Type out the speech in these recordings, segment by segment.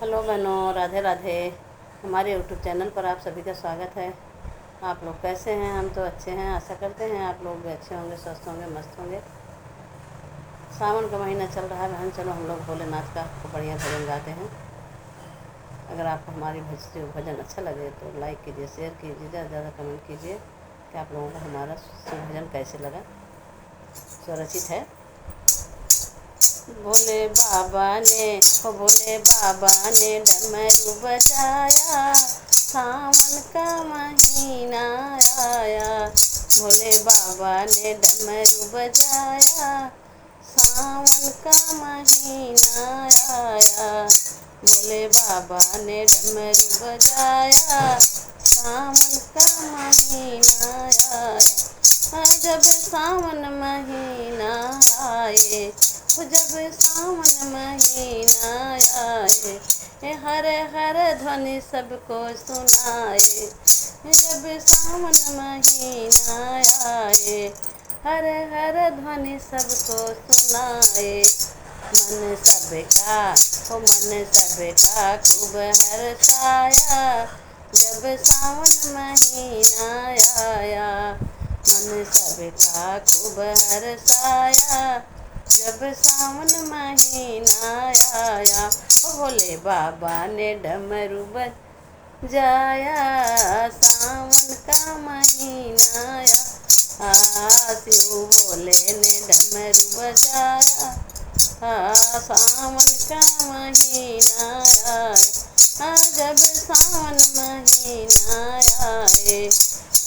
Hello बहनों, राधे राधे। हमारे YouTube channel पर आप सभी का स्वागत है। आप लोग कैसे हैं? हम तो अच्छे हैं। आशा करते हैं आप लोग भी अच्छे होंगे, स्वस्थ होंगे, मस्त होंगे। सावन का महीना चल रहा है बहन। चलो हम लोग भोलेनाथ का को बढ़िया भजन गाते हैं। अगर आपको हमारी भजन अच्छा लगे तो लाइक कीजिए, शेयर कीजिए, ज़्यादा से ज़्यादा कमेंट कीजिए कि आप लोगों को हमारा भजन कैसे लगा। स्वरचित है। भोले बाबा ने डमरू बजाया, सावन का महीना आया। भोले बाबा ने डमरू बजाया, सावन का महीना आया। भोले बाबा ने डमरू बजाया, सावन का महीना आया। जब सावन महीना आए, जब सावन महीना आए, हर हर ध्वनि सबको सुनाए। जब सावन महीना आए, हर हर ध्वनि सबको सुनाए। मन सबका खूब हर्षाया, जब सावन महीना आया। मन सबका खूब हर्षाया, जब सावन महीना आया। भोले बाबा ने डमरू बजाया, सावन का महीना आया। शिव भोले ने डमरू बजाया, सावन का महीना आया। जब सावन महीना आए,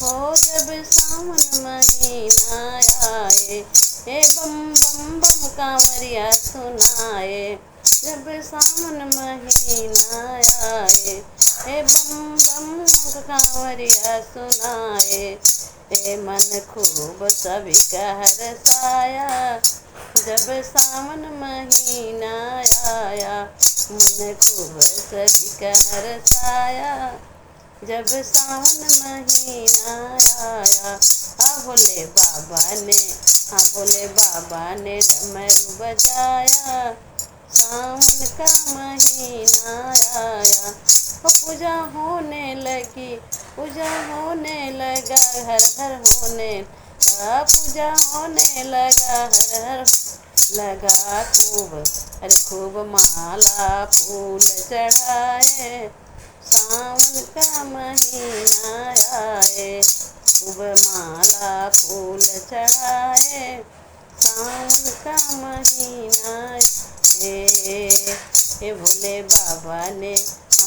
हो जब सावन महीना आए, बम बम बम कांवरिया सुनाए। जब सावन महीना आए, बम बम कांवरिया सुनाए। मन खूब सभी का हर्षाया, जब सावन महीना आया। मन खूब सभी का हर्षाया, जब सावन महीना आया। भोले बाबा ने डमरू बजाया, सावन का महीना आया। पूजा होने लगा, हर हर होने पूजा होने लगा, हर हर लगा। खूब माला फूल चढ़ाए, सावन का महीना आए। खूब माला फूल चढ़ाए, सावन का महीना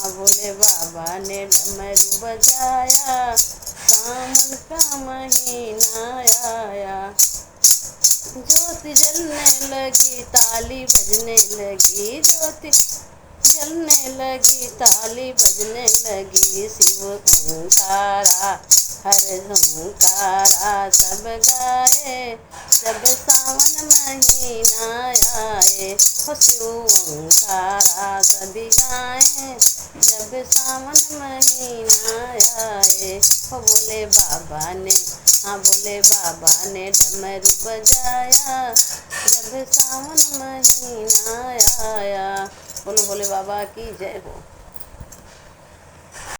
भोले बाबा ने डमरू बजाया, सावन का महीना आया। ज्योति जलने लगी, ताली बजने लगी, ज्योति जलने लगी, ताली बजने लगी। शिव ओंकारा हर झुंकारा सब गाए, जब सावन महीना आए। शिव ओंकारा सभी गाए, जब सावन महीना आए। भोले बाबा ने डमरू बजाया, जब सावन महीना आया। बोलो भोले बाबा की जय हो।